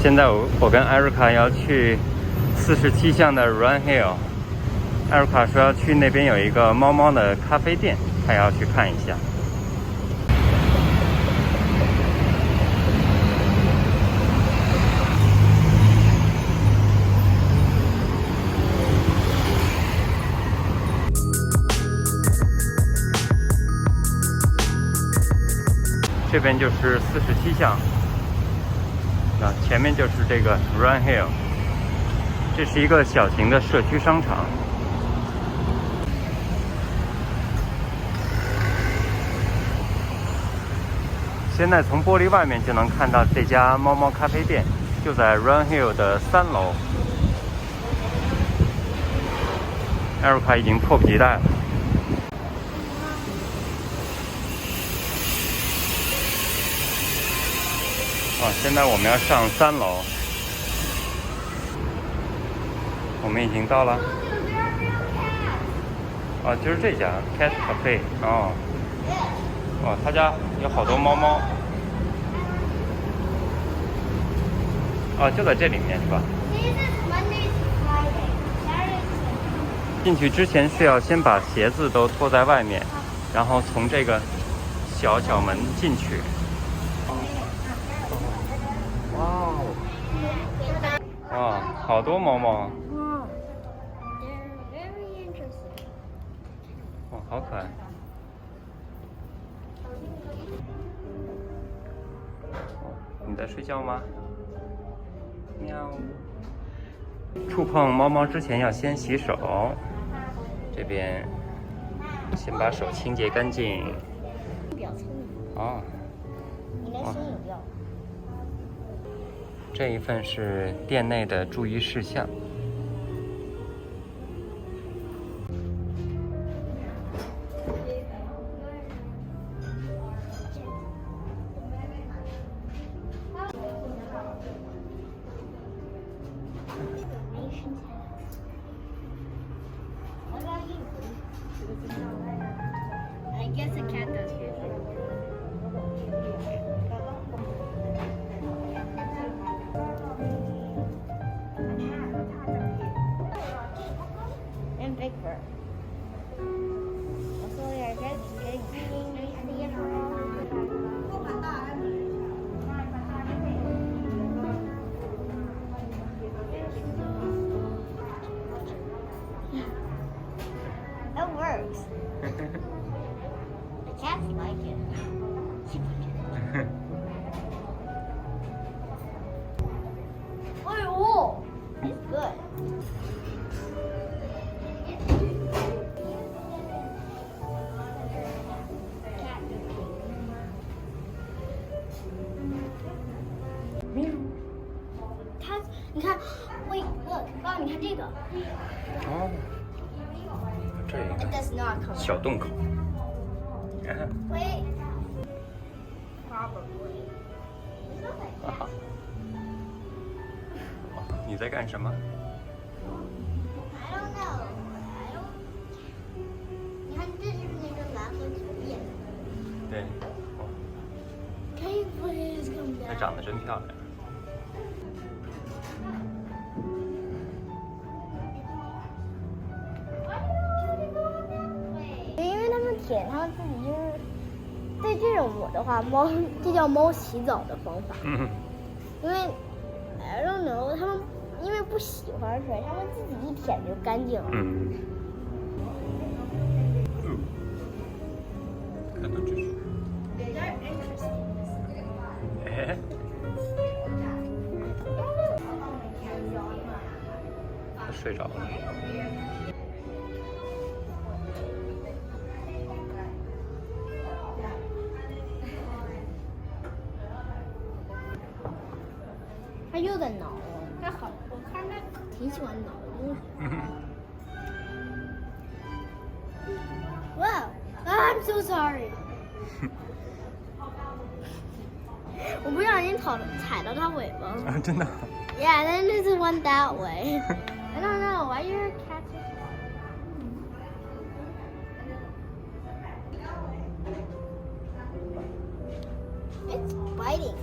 现在我跟艾瑞卡要去47巷的 Run Hill。艾瑞卡说要去那边有一个猫猫的咖啡店，他要去看一下。这边就是47巷，那前面就是这个 Run Hill， 这是一个小型的社区商场。现在从玻璃外面就能看到这家猫猫咖啡店，就在 Run Hill 的3楼。艾瑞卡已经迫不及待了。现在我们要上3楼，我们已经到了。就是这家 Cat Cafe。他家有好多猫猫。就在这里面是吧？进去之前是要先把鞋子都脱在外面，然后从这个小门进去。哇，好多猫猫。哇，好可爱。你在睡觉吗？喵。触碰猫猫之前要先洗手，这边先把手清洁干净。比较聪明。你连心有药。这一份是店内的注意事项。I guess a cat does here. And Big Bird. Also, I guess that works. The cats like it. Oh, it's good. Cat, 你看 ，wait, look， 爸爸，你看这个。这一个 Does not come. 小洞口。Wait. Probably. 你在干什么？ I don't know. I don't. 你看，这就是那个蓝和橘叶。对。Can you please come 它 down? 长得真漂亮。因为他们舔，他们自己就是对这种我的话，猫这叫猫洗澡的方法。因为 I don't know， 他们因为不喜欢水，他们自己一舔就干净了。可能这是。哎。他睡着了。他又在挠我，他好，我看他挺喜欢挠的。Wow, I'm so sorry 。我不小心踩到他尾巴。真的。Yeah, then it went that way. I don't know why your cat. It's biting.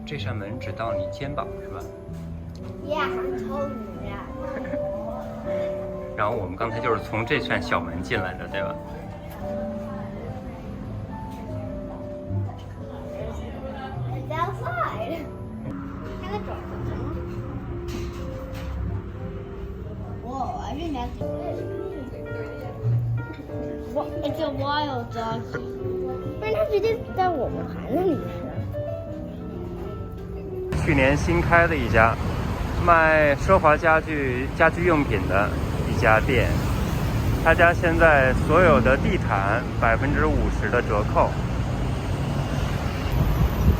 这扇门只到你肩膀是吧？ Yeah, I told you that. 然后我们刚才就是从这扇小门进来的，对吧？ It's outside. 看个爪子吗 ？Whoa, I didn't have to. What? It's a wild dog. 不然它直接在我们盘子里是。去年新开的一家卖奢华家居用品的一家店，他家现在所有的地毯50%的折扣。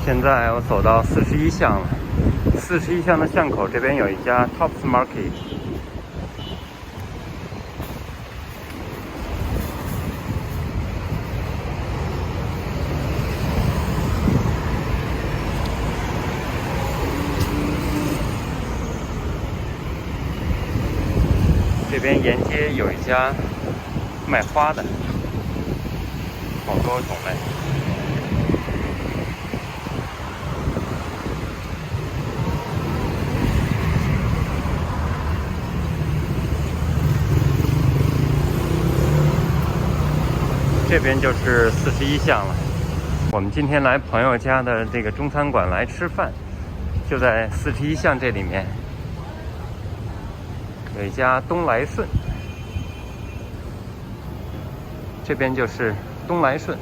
现在我走到41巷了，41巷的巷口这边有一家 Tops Market。这边沿街有一家卖花的，好多种类。这边就是41巷了。我们今天来朋友家的这个中餐馆来吃饭，就在41巷这里面。 有一家东来顺，这边就是东来顺。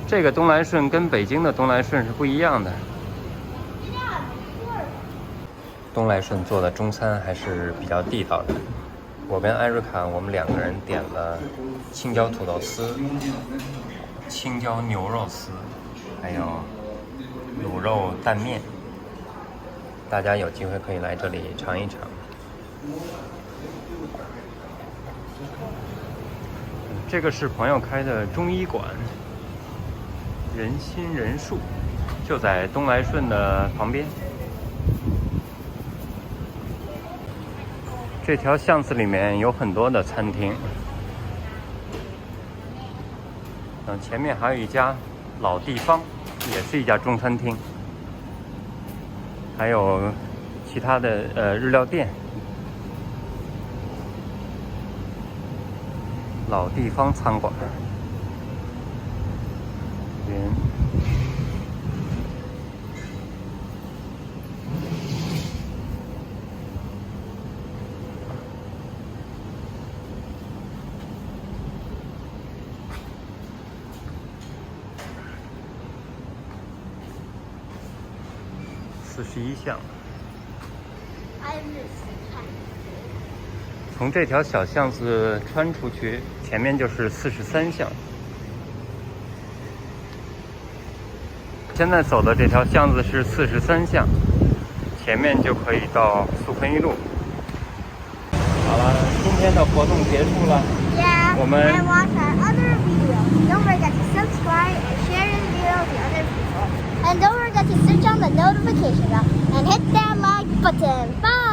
这个东来顺跟北京的东来顺是不一样的。东来顺做的中餐还是比较地道的。我跟艾瑞卡，我们2个人点了青椒土豆丝、青椒牛肉丝，还有卤肉蛋面。大家有机会可以来这里尝一尝。 这个是朋友开的中医馆，人心人术，就在东来顺的旁边。这条巷子里面有很多的餐厅，前面还有一家老地方，也是一家中餐厅，还有其他的日料店。 老地方餐馆，41巷。从这条小巷子穿出去，前面就是43巷。现在走的这条巷子是43巷，前面就可以到苏昆一路。好了，今天的活动结束了。Yeah. 我们 And watch our other videos. Don't forget to subscribe and share this video with other people. And don't forget to switch on the notification bell and hit that like button. Bye.